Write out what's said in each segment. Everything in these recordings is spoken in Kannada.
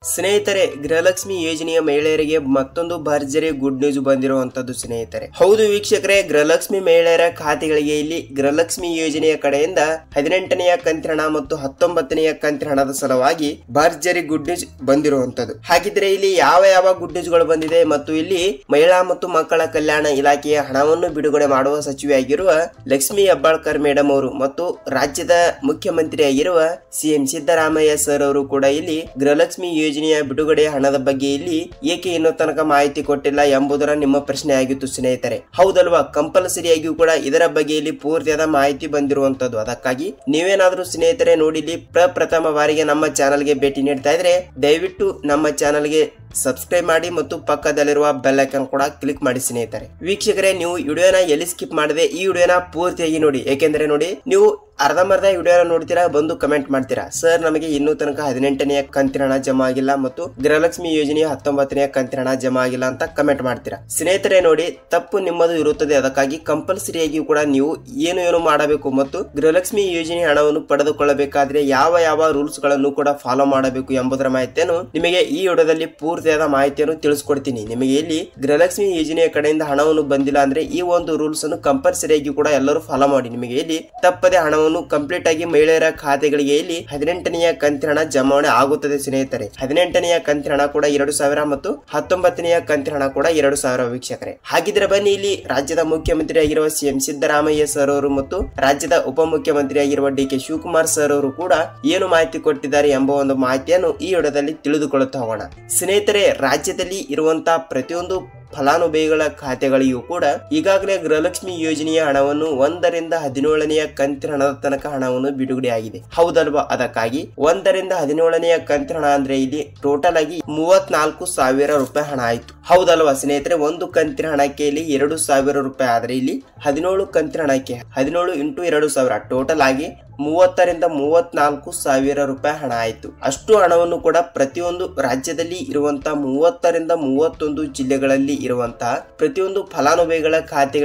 ಸ್ನೇಹಿತರೆ, ಗೃಹಲಕ್ಷ್ಮಿ ಯೋಜನೆಯ ಮಹಿಳೆಯರಿಗೆ ಮತ್ತೊಂದು ಭರ್ಜರಿ ಗುಡ್ ನ್ಯೂಸ್ ಬಂದಿರುವಂತದ್ದು ಸ್ನೇಹಿತರೆ. ಹೌದು ವೀಕ್ಷಕರೇ, ಗೃಹಲಕ್ಷ್ಮಿ ಮಹಿಳೆಯರ ಖಾತೆಗಳಿಗೆ ಇಲ್ಲಿ ಗೃಹಲಕ್ಷ್ಮಿ ಯೋಜನೆಯ ಕಡೆಯಿಂದ 18ನೆಯ ಕಂತಿನ ಹಣ ಮತ್ತು 19ನೆಯ ಕಂತಿನ ಹಣದ ಸಲುವಾಗಿ ಭರ್ಜರಿ ಗುಡ್ ನ್ಯೂಸ್ ಬಂದಿರುವಂತದ್ದು. ಹಾಗಿದ್ರೆ ಇಲ್ಲಿ ಯಾವ ಗುಡ್ ನ್ಯೂಸ್ ಗಳು ಬಂದಿದೆ ಮತ್ತು ಇಲ್ಲಿ ಮಹಿಳಾ ಮತ್ತು ಮಕ್ಕಳ ಕಲ್ಯಾಣ ಇಲಾಖೆಯ ಹಣವನ್ನು ಬಿಡುಗಡೆ ಮಾಡುವ ಸಚಿವೆಯಾಗಿರುವ ಲಕ್ಷ್ಮಿ ಹೆಬ್ಬಾಳ್ಕರ್ ಮೇಡಮ್ ಅವರು ಮತ್ತು ರಾಜ್ಯದ ಮುಖ್ಯಮಂತ್ರಿಯಾಗಿರುವ ಸಿಎಂ ಸಿದ್ದರಾಮಯ್ಯ ಸರ್ ಅವರು ಕೂಡ ಇಲ್ಲಿ ಗೃಹಲಕ್ಷ್ಮಿ ಯೋಜನೆಯ ಬಿಡುಗಡೆಯ ಹಣದ ಬಗ್ಗೆ ಇಲ್ಲಿ ಏಕೆ ಇನ್ನೂ ತನಕ ಮಾಹಿತಿ ಕೊಟ್ಟಿಲ್ಲ ಎಂಬುದರ ನಿಮ್ಮ ಪ್ರಶ್ನೆ ಆಗಿತ್ತು ಸ್ನೇಹಿತರೆ. ಹೌದಲ್ವಾ, ಕಂಪಲ್ಸರಿಯಾಗಿಯೂ ಕೂಡ ಇದರ ಬಗ್ಗೆ ಇಲ್ಲಿ ಪೂರ್ತಿಯಾದ ಮಾಹಿತಿ ಬಂದಿರುವಂತದ್ದು. ಅದಕ್ಕಾಗಿ ನೀವೇನಾದ್ರೂ ಸ್ನೇಹಿತರೆ ನೋಡಿ ಇಲ್ಲಿ ಪ್ರಪ್ರಥಮ ಬಾರಿಗೆ ನಮ್ಮ ಚಾನಲ್ಗೆ ಭೇಟಿ ನೀಡ್ತಾ ಇದ್ರೆ ದಯವಿಟ್ಟು ನಮ್ಮ ಚಾನಲ್ಗೆ ಸಬ್ಸ್ಕ್ರೈಬ್ ಮಾಡಿ ಮತ್ತು ಪಕ್ಕದಲ್ಲಿರುವ ಬೆಲ್ ಐಕಾನ್ ಕೂಡ ಕ್ಲಿಕ್ ಮಾಡಿ ಸ್ನೇಹಿತರೆ. ವೀಕ್ಷಕರೇ, ನೀವು ವಿಡಿಯೋನ ಎಲ್ಲಿ ಸ್ಕಿಪ್ ಮಾಡದೆ ಈ ವಿಡಿಯೋನ ಪೂರ್ತಿಯಾಗಿ ನೋಡಿ. ಏಕೆಂದ್ರೆ ನೋಡಿ, ನೀವು ಅರ್ಧಂಬರ್ಧ ವಿಡಿಯೋನ ನೋಡ್ತೀರಾ, ಬಂದು ಕಮೆಂಟ್ ಮಾಡ್ತೀರಾ, ಸರ್ ನಮಗೆ ಇನ್ನೂ ತನಕ 18ನೆಯ ಕಂತಿನ ಹಣ ಜಮಾ ಆಗಿಲ್ಲ ಮತ್ತು ಗೃಹಲಕ್ಷ್ಮಿ ಯೋಜನೆಯ 19ನೆಯ ಕಂತಿನ ಹಣ ಜಮಾ ಆಗಿಲ್ಲ ಅಂತ ಕಮೆಂಟ್ ಮಾಡ್ತೀರಾ. ಸ್ನೇಹಿತರೆ ನೋಡಿ, ತಪ್ಪು ನಿಮ್ಮದು ಇರುತ್ತದೆ. ಅದಕ್ಕಾಗಿ ಕಂಪಲ್ಸರಿಯಾಗಿ ಕೂಡ ನೀವು ಏನು ಮಾಡಬೇಕು ಮತ್ತು ಗೃಹಲಕ್ಷ್ಮಿ ಯೋಜನೆ ಹಣವನ್ನು ಪಡೆದುಕೊಳ್ಳಬೇಕಾದ್ರೆ ಯಾವ ರೂಲ್ಸ್ ಗಳನ್ನು ಕೂಡ ಫಾಲೋ ಮಾಡಬೇಕು ಎಂಬುದರ ಮಾಹಿತಿಯನ್ನು ನಿಮಗೆ ಈ ವಿಡಿಯೋದಲ್ಲಿ ಪೂರ್ತಿಯಾದ ಮಾಹಿತಿಯನ್ನು ತಿಳಿಸ್ಕೊಡ್ತೀನಿ. ನಿಮಗೆ ಇಲ್ಲಿ ಗೃಹಲಕ್ಷ್ಮಿ ಯೋಜನೆಯ ಕಡೆಯಿಂದ ಹಣವನ್ನು ಬಂದಿಲ್ಲ ಅಂದ್ರೆ ಈ ಒಂದು ರೂಲ್ಸ್ ಅನ್ನು ಕಂಪಲ್ಸರಿಯಾಗಿ ಕೂಡ ಎಲ್ಲರೂ ಫಾಲೋ ಮಾಡಿ. ನಿಮಗೆ ಇಲ್ಲಿ ತಪ್ಪದೆ ಹಣವನ್ನು ಕಂಪ್ಲೀಟ್ ಆಗಿ ಮಹಿಳೆಯರ ಖಾತೆಗಳಿಗೆ ಇಲ್ಲಿ 18ನೆಯ ಕಂತಿನ ಹಣ ಜಮಾವಣೆ ಆಗುತ್ತದೆ ಸ್ನೇಹಿತರೆ. 18ನೆಯ ಕಂತಿನ ಹಣ ಕೂಡ 2,000 ಮತ್ತು 19ನೆಯ ಕಂತಿನ ಹಣ ಕೂಡ 2,000 ವೀಕ್ಷಕರೇ. ಹಾಗಿದ್ರೆ ಬನ್ನಿ, ಇಲ್ಲಿ ರಾಜ್ಯದ ಮುಖ್ಯಮಂತ್ರಿ ಆಗಿರುವ ಸಿಎಂ ಸಿದ್ದರಾಮಯ್ಯ ಸರ್ ಅವರು ಮತ್ತು ರಾಜ್ಯದ ಉಪಮುಖ್ಯಮಂತ್ರಿ ಆಗಿರುವ ಡಿ.ಕೆ. ಶಿವಕುಮಾರ್ ಸರ್ ಅವರು ಕೂಡ ಏನು ಮಾಹಿತಿ ಕೊಟ್ಟಿದ್ದಾರೆ ಎಂಬ ಒಂದು ಮಾಹಿತಿಯನ್ನು ಈ ವಿಡಿಯೋದಲ್ಲಿ ತಿಳಿದುಕೊಳ್ಳುತ್ತಾ ಹೋಗೋಣ. ಸ್ನೇಹಿತರೆ, ರಾಜ್ಯದಲ್ಲಿ ಇರುವಂತಹ ಪ್ರತಿಯೊಂದು ಫಲಾನುಭವಿಗಳ ಖಾತೆಗಳಿಗೂ ಕೂಡ ಈಗಾಗಲೇ ಗೃಹಲಕ್ಷ್ಮಿ ಯೋಜನೆಯ ಹಣವನ್ನು 1ರಿಂದ 17ನೆಯ ಕಂತಿನ ಹಣದ ತನಕ ಹಣವನ್ನು ಬಿಡುಗಡೆ ಆಗಿದೆ. ಹೌದಲ್ವಾ? ಅದಕ್ಕಾಗಿ 1ರಿಂದ 17ನೆಯ ಕಂತಿನ ಹಣ ಅಂದ್ರೆ ಇಲ್ಲಿ ಟೋಟಲ್ ಆಗಿ 34,000 ರೂಪಾಯಿ ಹಣ ಆಯ್ತು. ಹೌದಲ್ವಾ ಸ್ನೇಹಿತರೆ? ಒಂದು ಕಂತಿನ ಹಣಕ್ಕೆ ಇಲ್ಲಿ 2,000 ರೂಪಾಯಿ ಆದ್ರೆ ಇಲ್ಲಿ 17 ಕಂತಿನ ಹಣಕ್ಕೆ 17 × 2,000 ಟೋಟಲ್ ಆಗಿ 30ರಿಂದ 34,000 ರೂಪಾಯಿ ಹಣ ಆಯ್ತು. ಅಷ್ಟು ಹಣವನ್ನು ಕೂಡ ಪ್ರತಿಯೊಂದು ರಾಜ್ಯದಲ್ಲಿ ಇರುವಂತಹ 30ರಿಂದ 31 ಜಿಲ್ಲೆಗಳಲ್ಲಿ ಇರುವಂತಹ ಪ್ರತಿಯೊಂದು ಫಲಾನುಭವಿಗಳ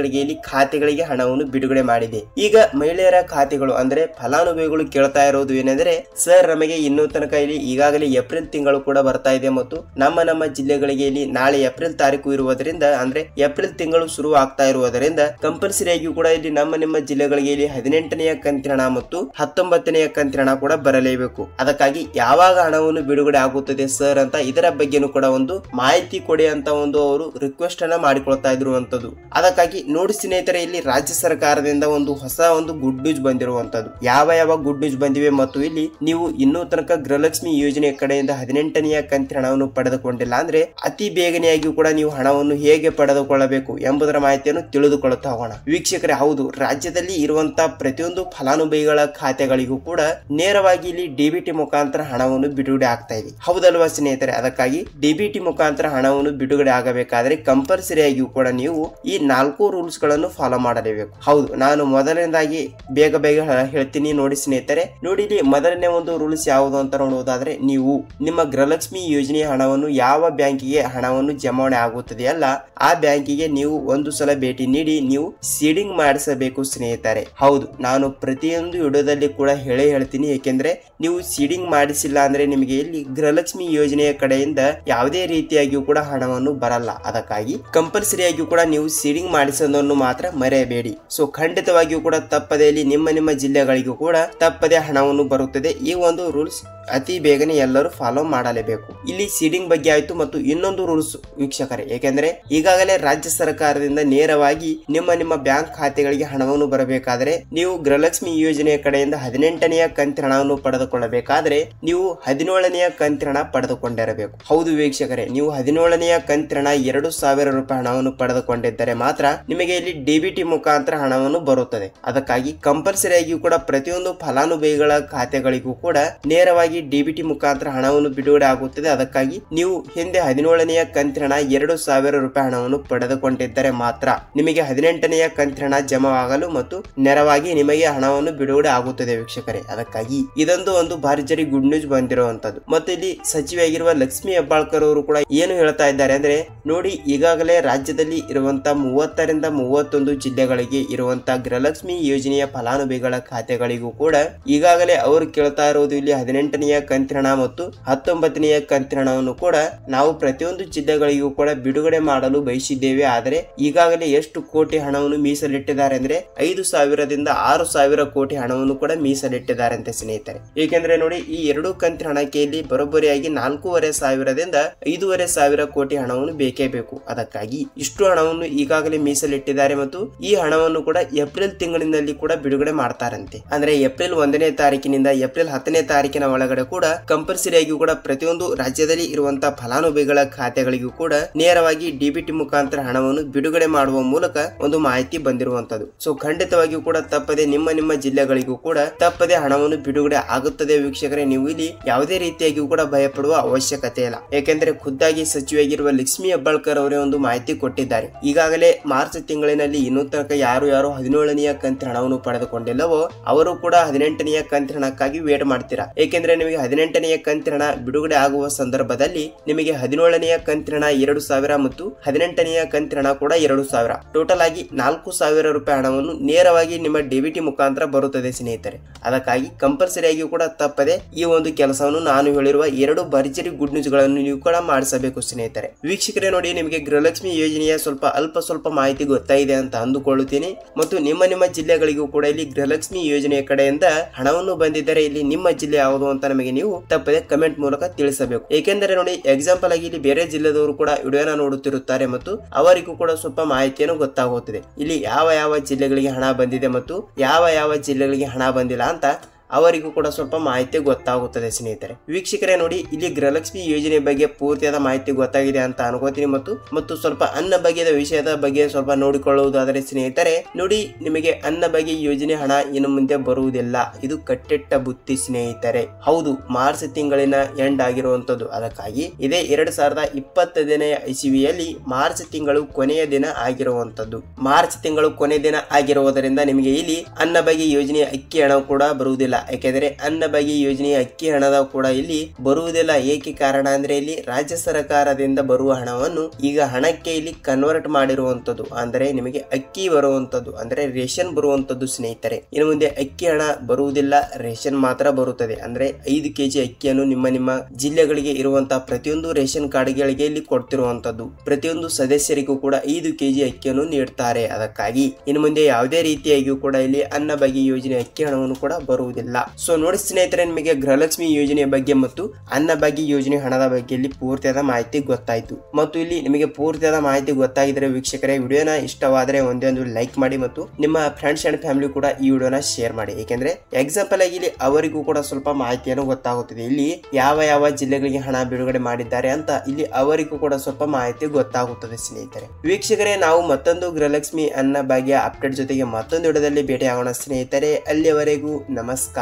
ಖಾತೆಗಳಿಗೆ ಹಣವನ್ನು ಬಿಡುಗಡೆ ಮಾಡಿದೆ. ಈಗ ಮಹಿಳೆಯರ ಖಾತೆಗಳು ಅಂದ್ರೆ ಫಲಾನುಭವಿಗಳು ಕೇಳ್ತಾ ಇರೋದು ಏನೆಂದ್ರೆ, ಸರ್ ನಮಗೆ ಇನ್ನೂ ತನಕ ಇಲ್ಲಿ ಈಗಾಗಲೇ ಏಪ್ರಿಲ್ ತಿಂಗಳು ಕೂಡ ಬರ್ತಾ ಇದೆ ಮತ್ತು ನಮ್ಮ ಜಿಲ್ಲೆಗಳಿಗೆ ಇಲ್ಲಿ ನಾಳೆ ಏಪ್ರಿಲ್ ತಾರೀಕು ಇರುವುದರಿಂದ ಅಂದ್ರೆ ಏಪ್ರಿಲ್ ತಿಂಗಳು ಶುರು ಆಗ್ತಾ ಇರುವುದರಿಂದ ಕಂಪಲ್ಸರಿಯಾಗಿ ಕೂಡ ಇಲ್ಲಿ ನಿಮ್ಮ ಜಿಲ್ಲೆಗಳಿಗೆ ಇಲ್ಲಿ 18ನೆಯ ಕಂತಿನ ಹಣ ಮತ್ತು 19ನೆಯ ಕಂತಿನ ಹಣ ಕೂಡ ಬರಲೇಬೇಕು. ಅದಕ್ಕಾಗಿ ಯಾವಾಗ ಹಣವನ್ನು ಬಿಡುಗಡೆ ಆಗುತ್ತದೆ ಸರ್ ಅಂತ ಇದರ ಬಗ್ಗೆನೂ ಕೂಡ ಒಂದು ಮಾಹಿತಿ ಕೊಡಿ ಅಂತ ಅವರು ರಿಕ್ವೆಸ್ಟ್ ಅನ್ನ ಮಾಡಿಕೊಳ್ತಾ ಇರುವಂತದ್ದು. ಅದಕ್ಕಾಗಿ ನೋಡಿ ಸ್ನೇಹಿತರೆ, ಇಲ್ಲಿ ರಾಜ್ಯ ಸರ್ಕಾರದಿಂದ ಹೊಸ ಗುಡ್ ನ್ಯೂಸ್ ಬಂದಿರುವಂತದ್ದು. ಯಾವ ಗುಡ್ ನ್ಯೂಸ್ ಬಂದಿವೆ ಮತ್ತು ಇಲ್ಲಿ ನೀವು ಇನ್ನೂ ತನಕ ಗೃಹಲಕ್ಷ್ಮಿ ಯೋಜನೆ ಕಡೆಯಿಂದ 18ನೆಯ ಕಂತಿನ ಹಣವನ್ನು ಪಡೆದುಕೊಂಡಿಲ್ಲ ಅಂದ್ರೆ ಅತಿ ಬೇಗನೆಯಾಗಿ ಕೂಡ ನೀವು ಹಣವನ್ನು ಹೇಗೆ ಪಡೆದುಕೊಳ್ಳಬೇಕು ಎಂಬುದರ ಮಾಹಿತಿಯನ್ನು ತಿಳಿದುಕೊಳ್ಳುತ್ತಾ ಹೋಗೋಣ. ವೀಕ್ಷಕರೇ, ಹೌದು, ರಾಜ್ಯದಲ್ಲಿ ಇರುವಂತಹ ಪ್ರತಿಯೊಂದು ಫಲಾನುಭವಿಗಳ ಖಾತೆಗಳಿಗೂ ಕೂಡ ನೇರವಾಗಿ ಇಲ್ಲಿ ಡಿಬಿಟಿ ಮುಖಾಂತರ ಹಣವನ್ನು ಬಿಡುಗಡೆ ಆಗ್ತಾ ಇದೆ. ಹೌದಲ್ವಾ ಸ್ನೇಹಿತರೆ? ಅದಕ್ಕಾಗಿ ಡಿಬಿಟಿ ಮುಖಾಂತರ ಹಣವನ್ನು ಬಿಡುಗಡೆ ಆಗಬೇಕಾದ್ರೆ ಕಂಪಲ್ಸರಿಯಾಗಿಯೂ ಕೂಡ ನೀವು ಈ 4 ರೂಲ್ಸ್ ಗಳನ್ನು ಫಾಲೋ ಮಾಡಲೇಬೇಕು. ಹೌದು, ನಾನು ಮೊದಲನೇದಾಗಿ ಬೇಗ ಹೇಳ್ತೀನಿ ನೋಡಿ ಸ್ನೇಹಿತರೆ. ನೋಡಿ, ಇಲ್ಲಿ ಮೊದಲನೇ ಒಂದು ರೂಲ್ಸ್ ಯಾವುದು ಅಂತ ನೋಡುವುದಾದ್ರೆ, ನೀವು ನಿಮ್ಮ ಗೃಹಲಕ್ಷ್ಮಿ ಯೋಜನೆಯ ಹಣವನ್ನು ಯಾವ ಬ್ಯಾಂಕಿಗೆ ಹಣವನ್ನು ಜಮಾವಣೆ ಆಗುತ್ತದೆ ಅಲ್ಲ ಆ ಬ್ಯಾಂಕಿಗೆ ನೀವು ಒಂದು ಸಲ ಭೇಟಿ ನೀಡಿ ನೀವು ಸೀಡಿಂಗ್ ಮಾಡಿಸಬೇಕು ಸ್ನೇಹಿತರೆ. ಹೌದು, ನಾನು ಪ್ರತಿಯೊಂದು ವಿಡಿಯೋದಲ್ಲಿ ಕೂಡ ಹೇಳ್ತೀನಿ. ಏಕೆಂದ್ರೆ ನೀವು ಸೀಡಿಂಗ್ ಮಾಡಿಸಿಲ್ಲ ಅಂದ್ರೆ ನಿಮಗೆ ಇಲ್ಲಿ ಗೃಹಲಕ್ಷ್ಮಿ ಯೋಜನೆಯ ಕಡೆಯಿಂದ ಯಾವುದೇ ರೀತಿಯಾಗಿಯೂ ಕೂಡ ಹಣವನ್ನು ಬರಲ್ಲ. ಅದಕ್ಕಾಗಿ ಕಂಪಲ್ಸರಿಯಾಗಿಯೂ ಕೂಡ ನೀವು ಸೀಡಿಂಗ್ ಮಾಡಿಸೋದನ್ನು ಮಾತ್ರ ಮರೆಯಬೇಡಿ. ಸೊ ಖಂಡಿತವಾಗಿಯೂ ಕೂಡ ತಪ್ಪದೆ ಇಲ್ಲಿ ನಿಮ್ಮ ಜಿಲ್ಲೆಗಳಿಗೂ ಕೂಡ ತಪ್ಪದೆ ಹಣವನ್ನು ಬರುತ್ತದೆ. ಈ ಒಂದು ರೂಲ್ಸ್ ಅತಿ ಬೇಗನೆ ಎಲ್ಲರೂ ಫಾಲೋ ಮಾಡಲೇಬೇಕು. ಇಲ್ಲಿ ಸೀಡಿಂಗ್ ಬಗ್ಗೆ ಆಯ್ತು ಮತ್ತು ಇನ್ನೊಂದು ರೂಲ್ಸ್ ವೀಕ್ಷಕರೇ, ಏಕೆಂದ್ರೆ ಈಗಾಗಲೇ ರಾಜ್ಯ ಸರ್ಕಾರದಿಂದ ನೇರವಾಗಿ ನಿಮ್ಮ ಬ್ಯಾಂಕ್ ಖಾತೆಗಳಿಗೆ ಹಣವನ್ನು ಬರಬೇಕಾದ್ರೆ ನೀವು ಗೃಹಲಕ್ಷ್ಮಿ ಯೋಜನೆಯ ಕಡೆಯಿಂದ 18ನೆಯ ಕಂತಿನ ಹಣವನ್ನು ಪಡೆದುಕೊಳ್ಳಬೇಕಾದ್ರೆ ನೀವು 17ನೆಯ ಕಂತಿನ ಹಣ ಪಡೆದುಕೊಂಡಿರಬೇಕು. ಹೌದು ವೀಕ್ಷಕರೇ, ನೀವು 17ನೆಯ ಕಂತಿನ ಹಣ 2,000 ರೂಪಾಯಿ ಹಣವನ್ನು ಪಡೆದುಕೊಂಡಿದ್ದರೆ ಮಾತ್ರ ನಿಮಗೆ ಇಲ್ಲಿ ಡಿಬಿಟಿ ಮುಖಾಂತರ ಹಣವನ್ನು ಬರುತ್ತದೆ. ಅದಕ್ಕಾಗಿ ಕಂಪಲ್ಸರಿಯಾಗಿಯೂ ಕೂಡ ಪ್ರತಿಯೊಂದು ಫಲಾನುಭವಿಗಳ ಖಾತೆಗಳಿಗೂ ಕೂಡ ನೇರವಾಗಿ ಡಿಬಿಟಿ ಮುಖಾಂತರ ಹಣವನ್ನು ಬಿಡುಗಡೆ ಆಗುತ್ತದೆ. ಅದಕ್ಕಾಗಿ ನೀವು ಹಿಂದೆ 17ನೆಯ ಕಂತಿನ ಹಣ 2,000 ರೂಪಾಯಿ ಹಣವನ್ನು ಪಡೆದುಕೊಂಡಿದ್ದರೆ ಮಾತ್ರ ನಿಮಗೆ 18ನೆಯ ಕಂತಿನ ಹಣ ಜಮಾ ಆಗಲು ಮತ್ತು ನೇರವಾಗಿ ನಿಮಗೆ ಹಣವನ್ನು ಬಿಡುಗಡೆ ಆಗುತ್ತದೆ ವೀಕ್ಷಕರೇ. ಅದಕ್ಕಾಗಿ ಇದೊಂದು ಭರ್ಜರಿ ಗುಡ್ ನ್ಯೂಸ್ ಬಂದಿರುವಂತದ್ದು. ಮತ್ತು ಇಲ್ಲಿ ಸಚಿವೆಯಾಗಿರುವ ಲಕ್ಷ್ಮಿ ಹೆಬ್ಬಾಳ್ಕರ್ ಅವರು ಕೂಡ ಏನು ಹೇಳ್ತಾ ಇದ್ದಾರೆ ಅಂದ್ರೆ, ನೋಡಿ ಈಗಾಗಲೇ ರಾಜ್ಯದಲ್ಲಿ ಇರುವಂತಹ 30ರಿಂದ 31 ಜಿಲ್ಲೆಗಳಿಗೆ ಇರುವಂತಹ ಗೃಹಲಕ್ಷ್ಮಿ ಯೋಜನೆಯ ಫಲಾನುಭವಿಗಳ ಖಾತೆಗಳಿಗೂ ಕೂಡ ಈಗಾಗಲೇ ಅವರು ಕೇಳ್ತಾ ಇರುವುದು ಇಲ್ಲಿ 18ನೇ 18ನೆಯ ಕಂತಿನ ಹಣ ಮತ್ತು 19ನೆಯ ಕಂತಿನ ಹಣವನ್ನು ಕೂಡ ನಾವು ಪ್ರತಿಯೊಂದು ಜಿಲ್ಲೆಗಳಿಗೂ ಕೂಡ ಬಿಡುಗಡೆ ಮಾಡಲು ಬಯಸಿದ್ದೇವೆ. ಆದರೆ ಈಗಾಗಲೇ ಎಷ್ಟು ಕೋಟಿ ಹಣವನ್ನು ಮೀಸಲಿಟ್ಟಿದ್ದಾರೆ ಅಂದ್ರೆ 5,000ದಿಂದ 6,000 ಕೋಟಿ ಹಣವನ್ನು ಕೂಡ ಮೀಸಲಿಟ್ಟಿದ್ದಾರೆ ಅಂತ ಸ್ನೇಹಿತರೆ. ಏಕೆಂದ್ರೆ ನೋಡಿ, ಈ ಎರಡು ಕಂತಿನ ಹಣಕ್ಕೆ ಇಲ್ಲಿ ಬರೋಬ್ಬರಿಯಾಗಿ 4,500ದಿಂದ 5,500 ಕೋಟಿ ಹಣವನ್ನು ಬೇಕೇ ಬೇಕು. ಅದಕ್ಕಾಗಿ ಇಷ್ಟು ಹಣವನ್ನು ಈಗಾಗಲೇ ಮೀಸಲಿಟ್ಟಿದ್ದಾರೆ ಮತ್ತು ಈ ಹಣವನ್ನು ಕೂಡ ಏಪ್ರಿಲ್ ತಿಂಗಳಿನಲ್ಲಿ ಕೂಡ ಬಿಡುಗಡೆ ಮಾಡ್ತಾರಂತೆ. ಅಂದ್ರೆ ಏಪ್ರಿಲ್ 1ನೇ ತಾರೀಕಿನಿಂದ ಏಪ್ರಿಲ್ 10ನೇ ತಾರೀಕಿನ ಒಳಗಡೆ ಕೂಡ ಕಂಪಲ್ಸರಿ ಆಗಿ ಕೂಡ ಪ್ರತಿಯೊಂದು ರಾಜ್ಯದಲ್ಲಿ ಇರುವಂತಹ ಫಲಾನುಭವಿಗಳ ಖಾತೆಗಳಿಗೂ ಕೂಡ ನೇರವಾಗಿ ಡಿಬಿಟಿ ಮುಖಾಂತರ ಹಣವನ್ನು ಬಿಡುಗಡೆ ಮಾಡುವ ಮೂಲಕ ಒಂದು ಮಾಹಿತಿ ಬಂದಿರುವಂತದ್ದು. ಸೊ ಖಂಡಿತವಾಗಿಯೂ ಕೂಡ ತಪ್ಪದೆ ನಿಮ್ಮ ಜಿಲ್ಲೆಗಳಿಗೂ ಕೂಡ ತಪ್ಪದೆ ಹಣವನ್ನು ಬಿಡುಗಡೆ ಆಗುತ್ತದೆ ವೀಕ್ಷಕರೇ. ನೀವು ಇಲ್ಲಿ ಯಾವುದೇ ರೀತಿಯಾಗಿಯೂ ಕೂಡ ಭಯಪಡುವ ಅವಶ್ಯಕತೆ ಇಲ್ಲ. ಯಾಕೆಂದ್ರೆ ಖುದ್ದಾಗಿ ಸಚಿವೆಯಾಗಿರುವ ಲಕ್ಷ್ಮಿ ಹೆಬ್ಬಾಳ್ಕರ್ ಅವರೇ ಒಂದು ಮಾಹಿತಿ ಕೊಟ್ಟಿದ್ದಾರೆ. ಈಗಾಗಲೇ ಮಾರ್ಚ್ ತಿಂಗಳಿನಲ್ಲಿ ಇನ್ನೂ ತನಕ ಯಾರು 17ನೆಯ ಕಂತಿನ ಹಣವನ್ನು ಪಡೆದುಕೊಂಡಿಲ್ಲವೋ ಅವರು ಕೂಡ 18ನೆಯ ಕಂತಿನ ಹಣಕ್ಕಾಗಿ ವೇಟ್ ಮಾಡ್ತೀರಾ. ಏಕೆಂದ್ರೆ ನಿಮಗೆ 18ನೆಯ ಕಂತಿನ ಹಣ ಬಿಡುಗಡೆ ಆಗುವ ಸಂದರ್ಭದಲ್ಲಿ ನಿಮಗೆ 17ನೆಯ ಕಂತಿನ ಹಣ 2,000 ಮತ್ತು 18ನೆಯ ಕಂತಿನ ಹಣ ಕೂಡ 2,000, ಟೋಟಲ್ ಆಗಿ 4,000 ರೂಪಾಯಿ ಹಣವನ್ನು ನೇರವಾಗಿ ನಿಮ್ಮ ಡಿಬಿಟಿ ಮುಖಾಂತರ ಬರುತ್ತದೆ ಸ್ನೇಹಿತರೆ. ಅದಕ್ಕಾಗಿ ಕಂಪಲ್ಸರಿ ಆಗಿ ಕೂಡ ತಪ್ಪದೆ ಈ ಒಂದು ಕೆಲಸವನ್ನು ನಾನು ಹೇಳಿರುವ 2 ಭರ್ಜರಿ ಗುಡ್ ನ್ಯೂಸ್ ಗಳನ್ನು ನೀವು ಕೂಡ ಮಾಡಿಸಬೇಕು ಸ್ನೇಹಿತರೆ. ವೀಕ್ಷಕರೇ ನೋಡಿ, ನಿಮಗೆ ಗೃಹಲಕ್ಷ್ಮಿ ಯೋಜನೆಯ ಸ್ವಲ್ಪ ಮಾಹಿತಿ ಗೊತ್ತಾಗಿದೆ ಅಂತ ಅಂದುಕೊಳ್ಳುತ್ತೀನಿ. ಮತ್ತು ನಿಮ್ಮ ಜಿಲ್ಲೆಗಳಿಗೂ ಕೂಡ ಇಲ್ಲಿ ಗೃಹಲಕ್ಷ್ಮಿ ಯೋಜನೆಯ ಕಡೆಯಿಂದ ಹಣವನ್ನು ಬಂದಿದ್ದರೆ ಇಲ್ಲಿ ನಿಮ್ಮ ಜಿಲ್ಲೆ ಯಾವುದು ಅಂತ ನಮಗೆ ನೀವು ತಪ್ಪದೆ ಕಮೆಂಟ್ ಮೂಲಕ ತಿಳಿಸಬೇಕು. ಏಕೆಂದರೆ ನೋಡಿ, ಎಕ್ಸಾಂಪಲ್ ಆಗಿ ಇಲ್ಲಿ ಬೇರೆ ಜಿಲ್ಲೆದವರು ಕೂಡ ವಿಡಿಯೋನ ನೋಡುತ್ತಿರುತ್ತಾರೆ ಮತ್ತು ಅವರಿಗೂ ಕೂಡ ಸ್ವಲ್ಪ ಮಾಹಿತಿಯನ್ನು ಗೊತ್ತಾಗುತ್ತದೆ ಇಲ್ಲಿ ಯಾವ ಜಿಲ್ಲೆಗಳಿಗೆ ಹಣ ಬಂದಿದೆ ಮತ್ತು ಯಾವ ಜಿಲ್ಲೆಗಳಿಗೆ ಹಣ ಬಂದಿಲ್ಲ ಅಂತ ಅವರಿಗೂ ಕೂಡ ಸ್ವಲ್ಪ ಮಾಹಿತಿ ಗೊತ್ತಾಗುತ್ತದೆ ಸ್ನೇಹಿತರೆ. ವೀಕ್ಷಕರೇ ನೋಡಿ, ಇಲ್ಲಿ ಗೃಹಲಕ್ಷ್ಮಿ ಯೋಜನೆ ಬಗ್ಗೆ ಪೂರ್ತಿಯಾದ ಮಾಹಿತಿ ಗೊತ್ತಾಗಿದೆ ಅಂತ ಅನ್ಕೋತೀನಿ. ಮತ್ತು ಸ್ವಲ್ಪ ಅನ್ನಭಾಗ್ಯದ ವಿಷಯದ ಬಗ್ಗೆ ಸ್ವಲ್ಪ ನೋಡಿಕೊಳ್ಳುವುದಾದರೆ ಸ್ನೇಹಿತರೆ, ನೋಡಿ, ನಿಮಗೆ ಅನ್ನಭಾಗ್ಯ ಯೋಜನೆ ಹಣ ಇನ್ನು ಮುಂದೆ ಬರುವುದಿಲ್ಲ. ಇದು ಕಟ್ಟಿಟ್ಟ ಬುತ್ತಿ ಸ್ನೇಹಿತರೆ. ಹೌದು, ಮಾರ್ಚ್ ತಿಂಗಳಿನ ಎಂಡ್ ಆಗಿರುವಂತದ್ದು. ಅದಕ್ಕಾಗಿ ಇದೇ 2020ನೇ ಇಸವಿಯಲ್ಲಿ ಮಾರ್ಚ್ ತಿಂಗಳು ಕೊನೆಯ ದಿನ ಆಗಿರುವಂತದ್ದು. ಮಾರ್ಚ್ ತಿಂಗಳು ಕೊನೆಯ ದಿನ ಆಗಿರುವುದರಿಂದ ನಿಮಗೆ ಇಲ್ಲಿ ಅನ್ನಭಾಗ್ಯ ಯೋಜನೆಯ ಅಕ್ಕಿ ಹಣ ಕೂಡ ಬರುವುದಿಲ್ಲ. ಯಾಕೆಂದ್ರೆ ಅನ್ನಭಾಗ್ಯ ಯೋಜನೆಯ ಅಕ್ಕಿ ಹಣದ ಕೂಡ ಇಲ್ಲಿ ಬರುವುದಿಲ್ಲ. ಏಕೆ ಕಾರಣ ಅಂದ್ರೆ ಇಲ್ಲಿ ರಾಜ್ಯ ಸರ್ಕಾರದಿಂದ ಬರುವ ಹಣವನ್ನು ಈಗ ಹಣಕ್ಕೆ ಇಲ್ಲಿ ಕನ್ವರ್ಟ್ ಮಾಡಿರುವಂತದ್ದು. ಅಂದ್ರೆ ನಿಮಗೆ ಅಕ್ಕಿ ಬರುವಂತದ್ದು, ಅಂದ್ರೆ ರೇಷನ್ ಬರುವಂತದ್ದು ಸ್ನೇಹಿತರೆ. ಇನ್ನು ಮುಂದೆ ಅಕ್ಕಿ ಹಣ ಬರುವುದಿಲ್ಲ, ರೇಷನ್ ಮಾತ್ರ ಬರುತ್ತದೆ. ಅಂದ್ರೆ 5 kg ಅಕ್ಕಿಯನ್ನು ನಿಮ್ಮ ಜಿಲ್ಲೆಗಳಿಗೆ ಇರುವಂತಹ ಪ್ರತಿಯೊಂದು ರೇಷನ್ ಕಾರ್ಡ್ಗಳಿಗೆ ಇಲ್ಲಿ ಕೊಡ್ತಿರುವಂತದ್ದು. ಪ್ರತಿಯೊಂದು ಸದಸ್ಯರಿಗೂ ಕೂಡ 5 kg ಅಕ್ಕಿಯನ್ನು ನೀಡ್ತಾರೆ. ಅದಕ್ಕಾಗಿ ಇನ್ನು ಮುಂದೆ ಯಾವುದೇ ರೀತಿಯಾಗಿಯೂ ಕೂಡ ಇಲ್ಲಿ ಅನ್ನಭಾಗ್ಯ ಯೋಜನೆ ಅಕ್ಕಿ ಹಣವನ್ನು ಕೂಡ ಬರುವುದಿಲ್ಲ. ಸೊ ನೋಡಿ ಸ್ನೇಹಿತರೆ, ನಿಮಗೆ ಗೃಹಲಕ್ಷ್ಮಿ ಯೋಜನೆಯ ಬಗ್ಗೆ ಮತ್ತು ಅನ್ನಭಾಗ್ಯ ಯೋಜನೆ ಹಣದ ಬಗ್ಗೆ ಇಲ್ಲಿ ಪೂರ್ತಿಯಾದ ಮಾಹಿತಿ ಗೊತ್ತಾಯ್ತು. ಮತ್ತು ಇಲ್ಲಿ ನಿಮಗೆ ಪೂರ್ತಿಯಾದ ಮಾಹಿತಿ ಗೊತ್ತಾಗಿದ್ರೆ ವೀಕ್ಷಕರೇ, ವಿಡಿಯೋನ ಇಷ್ಟವಾದರೆ ಒಂದೇ ಒಂದು ಲೈಕ್ ಮಾಡಿ ಮತ್ತು ನಿಮ್ಮ ಫ್ರೆಂಡ್ಸ್ ಅಂಡ್ ಫ್ಯಾಮಿಲಿ ಕೂಡ ಈ ವಿಡಿಯೋನ ಶೇರ್ ಮಾಡಿ. ಯಾಕೆಂದ್ರೆ ಎಕ್ಸಾಂಪಲ್ ಆಗಿ ಇಲ್ಲಿ ಅವರಿಗೂ ಕೂಡ ಸ್ವಲ್ಪ ಮಾಹಿತಿಯನ್ನು ಗೊತ್ತಾಗುತ್ತದೆ ಇಲ್ಲಿ ಯಾವ ಜಿಲ್ಲೆಗಳಿಗೆ ಹಣ ಬಿಡುಗಡೆ ಮಾಡಿದ್ದಾರೆ ಅಂತ ಇಲ್ಲಿ ಅವರಿಗೂ ಕೂಡ ಸ್ವಲ್ಪ ಮಾಹಿತಿ ಗೊತ್ತಾಗುತ್ತದೆ ಸ್ನೇಹಿತರೆ. ವೀಕ್ಷಕರೇ, ನಾವು ಮತ್ತೊಂದು ಗೃಹಲಕ್ಷ್ಮಿ ಅನ್ನಭಾಗ್ಯ ಅಪ್ಡೇಟ್ ಜೊತೆಗೆ ಮತ್ತೊಂದು ವಿಡಿಯೋದಲ್ಲಿ ಭೇಟಿ ಆಗೋಣ ಸ್ನೇಹಿತರೆ. ಅಲ್ಲಿಯವರೆಗೂ ನಮಸ್ಕಾರ.